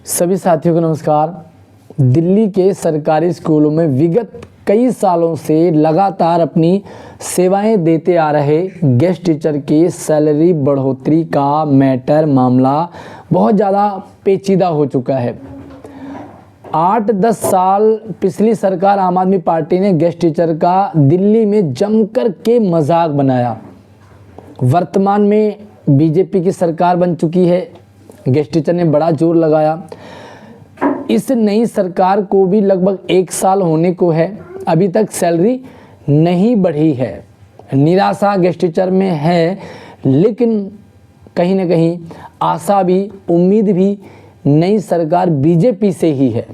सभी साथियों को नमस्कार। दिल्ली के सरकारी स्कूलों में विगत कई सालों से लगातार अपनी सेवाएं देते आ रहे गेस्ट टीचर की सैलरी बढ़ोतरी का मामला बहुत ज़्यादा पेचीदा हो चुका है। 8-10 साल पिछली सरकार आम आदमी पार्टी ने गेस्ट टीचर का दिल्ली में जमकर के मजाक बनाया। वर्तमान में बीजेपी की सरकार बन चुकी है। गेस्ट टीचर ने बड़ा जोर लगाया। इस नई सरकार को भी लगभग 1 साल होने को है, अभी तक सैलरी नहीं बढ़ी है। निराशा गेस्ट टीचर में है, लेकिन कहीं ना कहीं आशा भी, उम्मीद भी नई सरकार बीजेपी से ही है।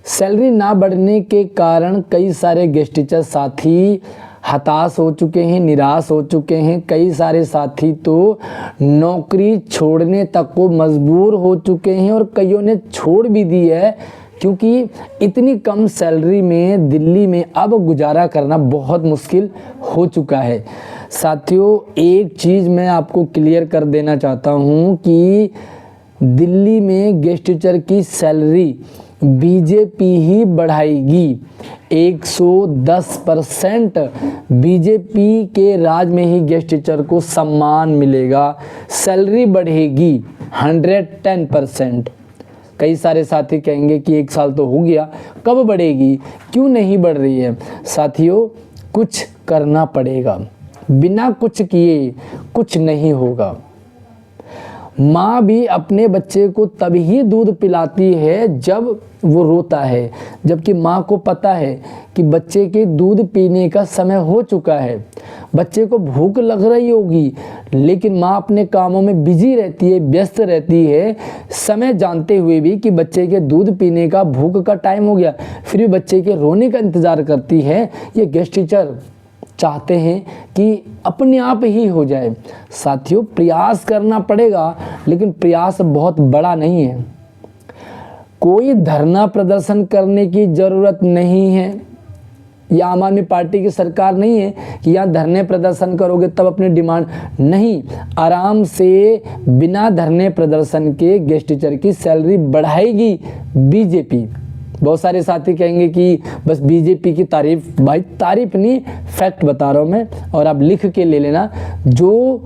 सैलरी ना बढ़ने के कारण कई सारे गेस्ट टीचर साथी हताश हो चुके हैं, निराश हो चुके हैं। कई सारे साथी तो नौकरी छोड़ने तक को मजबूर हो चुके हैं और कईयों ने छोड़ भी दी है, क्योंकि इतनी कम सैलरी में दिल्ली में अब गुजारा करना बहुत मुश्किल हो चुका है। साथियों, एक चीज़ मैं आपको क्लियर कर देना चाहता हूँ कि दिल्ली में गेस्ट टीचर की सैलरी बीजेपी ही बढ़ाएगी। 110% बीजेपी के राज में ही गेस्ट टीचर को सम्मान मिलेगा, सैलरी बढ़ेगी 110%। कई सारे साथी कहेंगे कि 1 साल तो हो गया, कब बढ़ेगी, क्यों नहीं बढ़ रही है? साथियों, कुछ करना पड़ेगा। बिना कुछ किए कुछ नहीं होगा। माँ भी अपने बच्चे को तभी दूध पिलाती है जब वो रोता है, जबकि माँ को पता है कि बच्चे के दूध पीने का समय हो चुका है। बच्चे को भूख लग रही होगी, लेकिन माँ अपने कामों में बिजी रहती है, व्यस्त रहती है, समय जानते हुए भी कि बच्चे के दूध पीने का, भूख का टाइम हो गया, फिर भी बच्चे के रोने का इंतज़ार करती है। ये गेस्ट टीचर चाहते हैं कि अपने आप ही हो जाए। साथियों, प्रयास करना पड़ेगा, लेकिन प्रयास बहुत बड़ा नहीं है। कोई धरना प्रदर्शन करने की ज़रूरत नहीं है। यह आम आदमी पार्टी की सरकार नहीं है कि यहाँ धरने प्रदर्शन करोगे तब अपनी डिमांड नहीं। आराम से बिना धरने प्रदर्शन के गेस्ट टीचर की सैलरी बढ़ाएगी बीजेपी। बहुत सारे साथी कहेंगे कि बस बीजेपी की तारीफ। भाई, तारीफ नहीं, फैक्ट बता रहा हूँ मैं, और आप लिख के ले लेना। जो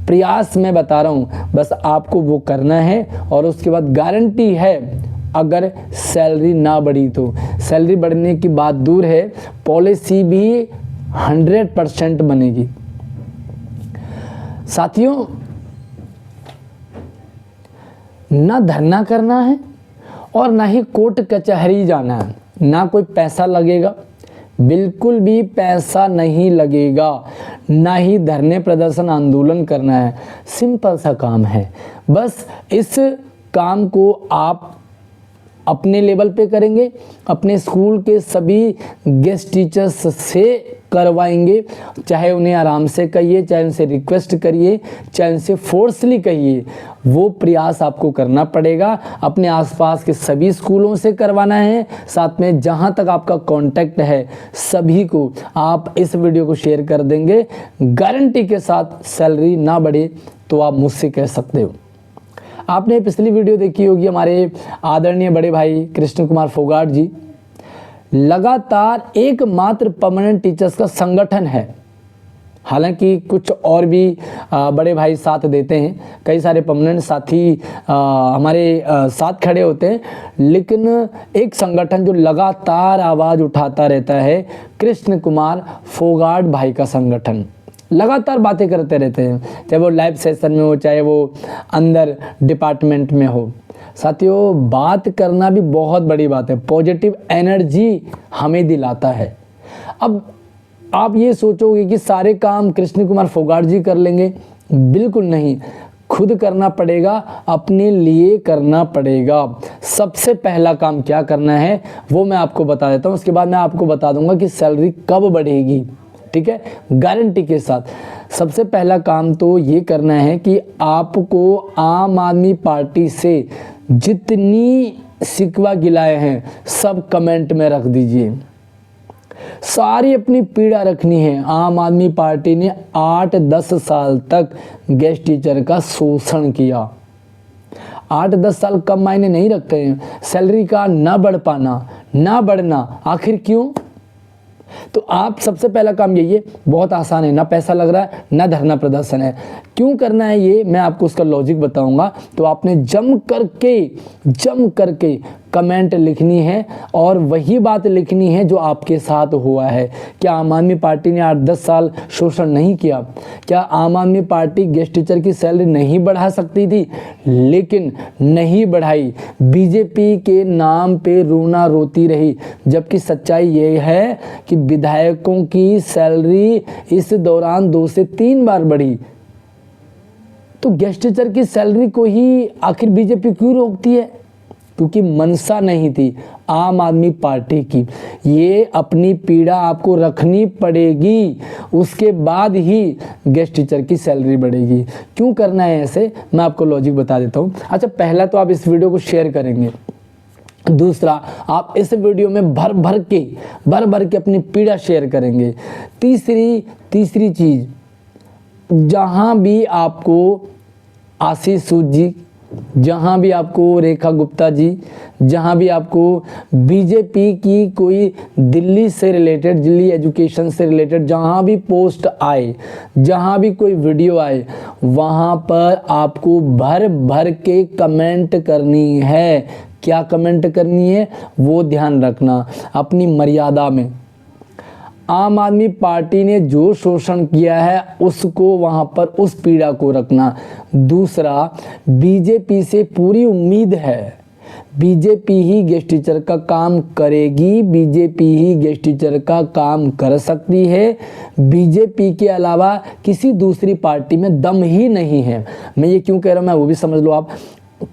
प्रयास मैं बता रहा हूँ बस आपको वो करना है, और उसके बाद गारंटी है अगर सैलरी ना बढ़ी तो। सैलरी बढ़ने की बात दूर है, पॉलिसी भी 100% बनेगी। साथियों, ना धरना करना है और ना ही कोर्ट कचहरी जाना है, ना कोई पैसा लगेगा, बिल्कुल भी पैसा नहीं लगेगा, ना ही धरने प्रदर्शन आंदोलन करना है। सिंपल सा काम है। बस इस काम को आप अपने लेवल पे करेंगे, अपने स्कूल के सभी गेस्ट टीचर्स से करवाएंगे। चाहे उन्हें आराम से कहिए, चाहे उनसे रिक्वेस्ट करिए, चाहे उनसे फोर्सली कहिए, वो प्रयास आपको करना पड़ेगा। अपने आसपास के सभी स्कूलों से करवाना है। साथ में जहां तक आपका कांटेक्ट है सभी को आप इस वीडियो को शेयर कर देंगे। गारंटी के साथ सैलरी ना बढ़े तो आप मुझसे कह सकते हो। आपने पिछली वीडियो देखी होगी, हमारे आदरणीय बड़े भाई कृष्ण कुमार फोगाट जी लगातार एकमात्र परमानेंट टीचर्स का संगठन है। हालांकि कुछ और भी बड़े भाई साथ देते हैं, कई सारे परमानेंट साथी हमारे साथ खड़े होते हैं, लेकिन एक संगठन जो लगातार आवाज़ उठाता रहता है, कृष्ण कुमार फोगाट भाई का संगठन। लगातार बातें करते रहते हैं, चाहे वो लाइव सेशन में हो, चाहे वो अंदर डिपार्टमेंट में हो। साथियों, बात करना भी बहुत बड़ी बात है, पॉजिटिव एनर्जी हमें दिलाता है। अब आप ये सोचोगे कि सारे काम कृष्ण कुमार फोगाट जी कर लेंगे, बिल्कुल नहीं, खुद करना पड़ेगा, अपने लिए करना पड़ेगा। सबसे पहला काम क्या करना है वो मैं आपको बता देता हूँ, उसके बाद मैं आपको बता दूंगा कि सैलरी कब बढ़ेगी। ठीक है, गारंटी के साथ। सबसे पहला काम तो ये करना है कि आपको आम आदमी पार्टी से जितनी शिकवा गिलाए हैं सब कमेंट में रख दीजिए। सारी अपनी पीड़ा रखनी है। आम आदमी पार्टी ने 8-10 साल तक गेस्ट टीचर का शोषण किया। 8-10 साल कम मायने नहीं रखते हैं। सैलरी का ना बढ़ पाना, ना बढ़ना, आखिर क्यों? तो आप सबसे पहला काम यही है, बहुत आसान है, ना पैसा लग रहा है ना धरना प्रदर्शन है। क्यों करना है ये मैं आपको उसका लॉजिक बताऊंगा। तो आपने जम करके कमेंट लिखनी है और वही बात लिखनी है जो आपके साथ हुआ है। क्या आम आदमी पार्टी ने 8-10 साल शोषण नहीं किया? क्या आम आदमी पार्टी गेस्ट टीचर की सैलरी नहीं बढ़ा सकती थी? लेकिन नहीं बढ़ाई, बीजेपी के नाम पे रोना रोती रही। जबकि सच्चाई ये है कि विधायकों की सैलरी इस दौरान 2 से 3 बार बढ़ी। तो गेस्ट टीचर की सैलरी को ही आखिर बीजेपी क्यों रोकती है? क्योंकि मनसा नहीं थी आम आदमी पार्टी की। ये अपनी पीड़ा आपको रखनी पड़ेगी, उसके बाद ही गेस्ट टीचर की सैलरी बढ़ेगी। क्यों करना है ऐसे, मैं आपको लॉजिक बता देता हूँ। अच्छा, पहला तो आप इस वीडियो को शेयर करेंगे। दूसरा, आप इस वीडियो में भर भर के अपनी पीड़ा शेयर करेंगे। तीसरी चीज, जहां भी आपको आशीष सूद जी, जहां भी आपको रेखा गुप्ता जी, जहां भी आपको बीजेपी की कोई दिल्ली से रिलेटेड, दिल्ली एजुकेशन से रिलेटेड जहां भी पोस्ट आए, जहां भी कोई वीडियो आए, वहां पर आपको भर भर के कमेंट करनी है। क्या कमेंट करनी है वो ध्यान रखना, अपनी मर्यादा में। आम आदमी पार्टी ने जो शोषण किया है उसको वहां पर, उस पीड़ा को रखना। दूसरा, बीजेपी से पूरी उम्मीद है, बीजेपी ही गेस्ट टीचर का काम करेगी, बीजेपी ही गेस्ट टीचर का काम कर सकती है। बीजेपी के अलावा किसी दूसरी पार्टी में दम ही नहीं है। मैं ये क्यों कह रहा हूं, मैं वो भी समझ लो आप।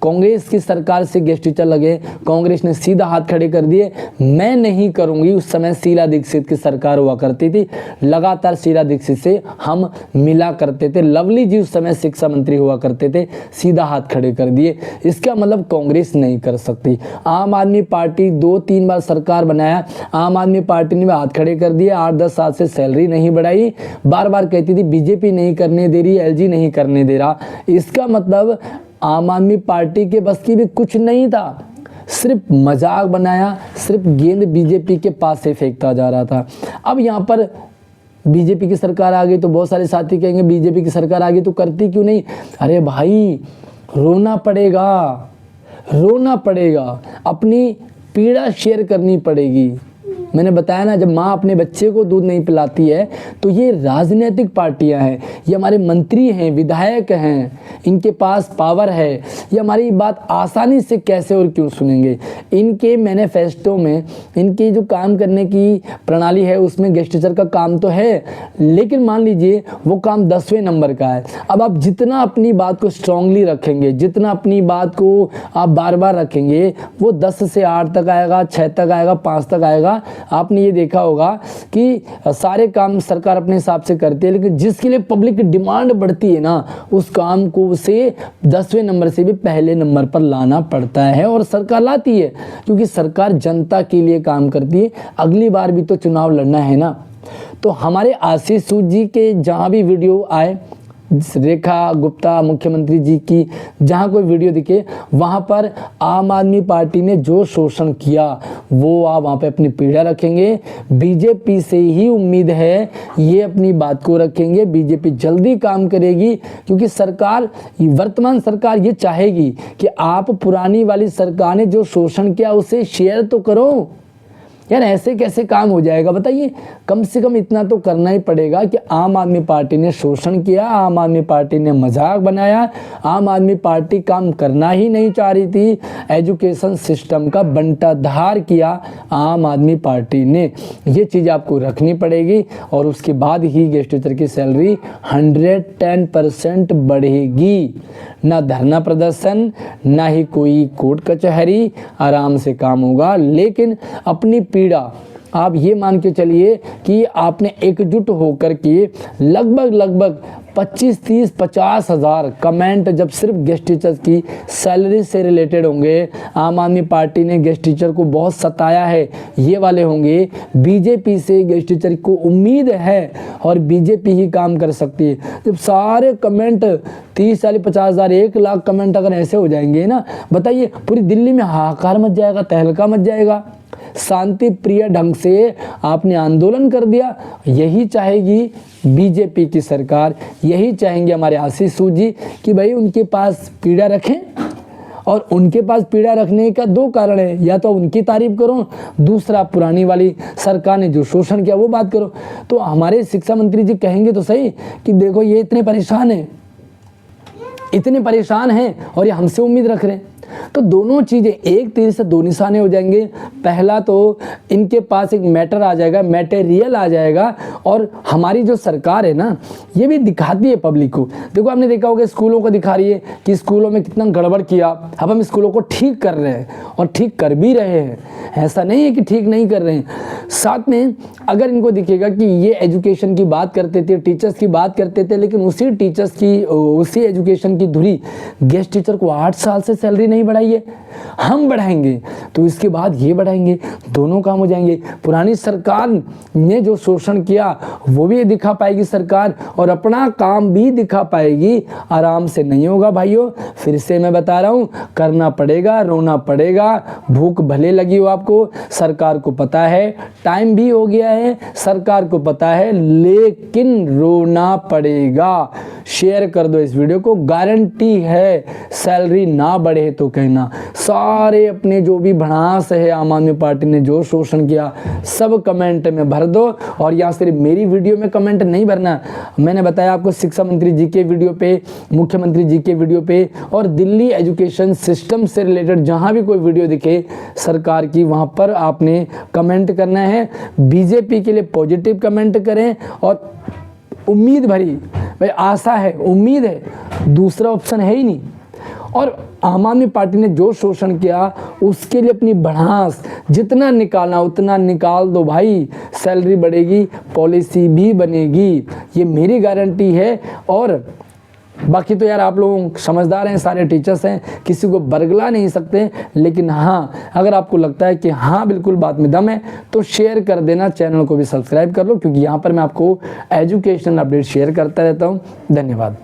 कांग्रेस की सरकार से गेस्ट टीचर लगे, कांग्रेस ने सीधा हाथ खड़े कर दिए, मैं नहीं करूंगी। उस समय शीला दीक्षित की सरकार हुआ करती थी, लगातार शीला दीक्षित से हम मिला करते थे। लवली जी उस समय शिक्षा मंत्री हुआ करते थे, सीधा हाथ खड़े कर दिए। इसका मतलब कांग्रेस नहीं कर सकती। आम आदमी पार्टी 2-3 बार सरकार बनाया, आम आदमी पार्टी ने हाथ खड़े कर दिए। 8-10 साल से सैलरी नहीं बढ़ाई, बार बार कहती थी बीजेपी नहीं करने दे रही, एलजी नहीं करने दे रहा। इसका मतलब आम आदमी पार्टी के बस की भी कुछ नहीं था, सिर्फ मजाक बनाया, सिर्फ गेंद बीजेपी के पास से फेंकता जा रहा था। अब यहाँ पर बीजेपी की सरकार आ गई तो बहुत सारे साथी कहेंगे बीजेपी की सरकार आ गई तो करती क्यों नहीं? अरे भाई, रोना पड़ेगा, अपनी पीड़ा शेयर करनी पड़ेगी। मैंने बताया ना, जब माँ अपने बच्चे को दूध नहीं पिलाती है तो ये राजनीतिक पार्टियां हैं, ये हमारे मंत्री हैं, विधायक हैं, इनके पास पावर है, ये हमारी बात आसानी से कैसे और क्यों सुनेंगे? इनके मैनिफेस्टो में, इनकी जो काम करने की प्रणाली है उसमें गेस्ट टीचर का काम तो है, लेकिन मान लीजिए वो काम 10वें नंबर का है। अब आप जितना अपनी बात को स्ट्रांगली रखेंगे, जितना अपनी बात को आप बार बार रखेंगे, वो 10 से 8 तक आएगा, 6 तक आएगा, 5 तक आएगा। आपने ये देखा होगा कि सारे काम सरकार अपने हिसाब से करती है, लेकिन जिसके लिए पब्लिक की डिमांड बढ़ती है ना, उस काम को उसे 10वें नंबर से भी पहले नंबर पर लाना पड़ता है। और सरकार लाती है क्योंकि सरकार जनता के लिए काम करती है। अगली बार भी तो चुनाव लड़ना है ना। तो हमारे आशीष सूद जी के जहाँ भी वीडियो आए, रेखा गुप्ता मुख्यमंत्री जी की जहाँ कोई वीडियो दिखे, वहाँ पर आम आदमी पार्टी ने जो शोषण किया वो आप वहाँ पे अपनी पीड़ा रखेंगे। बीजेपी से ही उम्मीद है, ये अपनी बात को रखेंगे। बीजेपी जल्दी काम करेगी क्योंकि सरकार, वर्तमान सरकार ये चाहेगी कि आप पुरानी वाली सरकार ने जो शोषण किया उसे शेयर तो करो। यार ऐसे कैसे काम हो जाएगा बताइए? कम से कम इतना तो करना ही पड़ेगा कि आम आदमी पार्टी ने शोषण किया, आम आदमी पार्टी ने मजाक बनाया, आम आदमी पार्टी काम करना ही नहीं चाह रही थी, एजुकेशन सिस्टम का बंटाधार किया आम आदमी पार्टी ने। ये चीज़ आपको रखनी पड़ेगी और उसके बाद ही गेस्ट टीचर की सैलरी 110% बढ़ेगी। ना धरना प्रदर्शन, ना ही कोई कोर्ट कचहरी, आराम से काम होगा। लेकिन अपनी पीड़ा आप ये मान के चलिए कि आपने एकजुट होकर के लगभग 25, 30, 50 हज़ार कमेंट जब सिर्फ गेस्ट टीचर्स की सैलरी से रिलेटेड होंगे, आम आदमी पार्टी ने गेस्ट टीचर को बहुत सताया है, ये वाले होंगे, बीजेपी से गेस्ट टीचर को उम्मीद है और बीजेपी ही काम कर सकती है। जब सारे कमेंट 30, 40, 50 हज़ार, 1 लाख कमेंट अगर ऐसे हो जाएंगे ना, बताइए पूरी दिल्ली में हाहाकार मच जाएगा, तहलका मच जाएगा। शांति प्रिय ढंग से आपने आंदोलन कर दिया, यही चाहेगी बीजेपी की सरकार, यही चाहेंगे हमारे आशीष सूद जी कि भाई उनके पास पीड़ा रखें। और उनके पास पीड़ा रखने का 2 कारण है, या तो उनकी तारीफ करो, दूसरा पुरानी वाली सरकार ने जो शोषण किया वो बात करो। तो हमारे शिक्षा मंत्री जी कहेंगे तो सही कि देखो ये इतने परेशान हैं और ये हमसे उम्मीद रख रहे हैं। तो दोनों चीज़ें, एक तीर से 2 निशाने हो जाएंगे। पहला तो इनके पास एक मैटर आ जाएगा, मटेरियल आ जाएगा, और हमारी जो सरकार है ना, ये भी दिखाती है पब्लिक को। देखो आपने देखा होगा स्कूलों को दिखा रही है कि स्कूलों में कितना गड़बड़ किया, अब हम स्कूलों को ठीक कर रहे हैं और ठीक कर भी रहे हैं, ऐसा नहीं है कि ठीक नहीं कर रहे हैं। साथ में अगर इनको दिखेगा कि ये एजुकेशन की बात करते थे, टीचर्स की बात करते थे, लेकिन उसी एजुकेशन की धुरी गेस्ट टीचर को 8 साल से सैलरी नहीं बढ़ाइए, हम बढ़ाएंगे तो इसके बाद ये बढ़ाएंगे, दोनों काम हो जाएंगे। पुरानी सरकार ने जो शोषण किया वो भी दिखा पाएगी सरकार, और अपना काम भी दिखा पाएगी। आराम से नहीं होगा भाइयों, फिर से मैं बता रहा हूँ, करना पड़ेगा, रोना पड़ेगा, भूख भले लगी हो आपको, सरकार को पता है, टाइम भी हो गया है, सरकार को पता है, लेकिन रोना पड़ेगा। शेयर कर दो इस वीडियो को, गारंटी है सैलरी ना बढ़े तो कहना। सारे अपने जो भी भड़ास है, आम आदमी पार्टी ने जो शोषण किया, सब कमेंट में भर दो। और यहाँ सिर्फ मेरी वीडियो में कमेंट नहीं भरना, मैंने बताया आपको शिक्षा मंत्री जी के वीडियो पे, मुख्यमंत्री जी के वीडियो पे, और दिल्ली एजुकेशन सिस्टम से रिलेटेड जहाँ भी कोई वीडियो दिखे सरकार की, वहाँ पर आपने कमेंट करना है। बीजेपी के लिए पॉजिटिव कमेंट करें और उम्मीद भरी, भाई आशा है, उम्मीद है, दूसरा ऑप्शन है ही नहीं। और आम आदमी पार्टी ने जो शोषण किया उसके लिए अपनी भड़ास जितना निकालना उतना निकाल दो भाई, सैलरी बढ़ेगी, पॉलिसी भी बनेगी, ये मेरी गारंटी है। और बाकी तो यार आप लोग समझदार हैं, सारे टीचर्स हैं, किसी को बरगला नहीं सकते। लेकिन हाँ, अगर आपको लगता है कि हाँ बिल्कुल बात में दम है तो शेयर कर देना, चैनल को भी सब्सक्राइब कर लो, क्योंकि यहाँ पर मैं आपको एजुकेशन अपडेट शेयर करता रहता हूँ। धन्यवाद।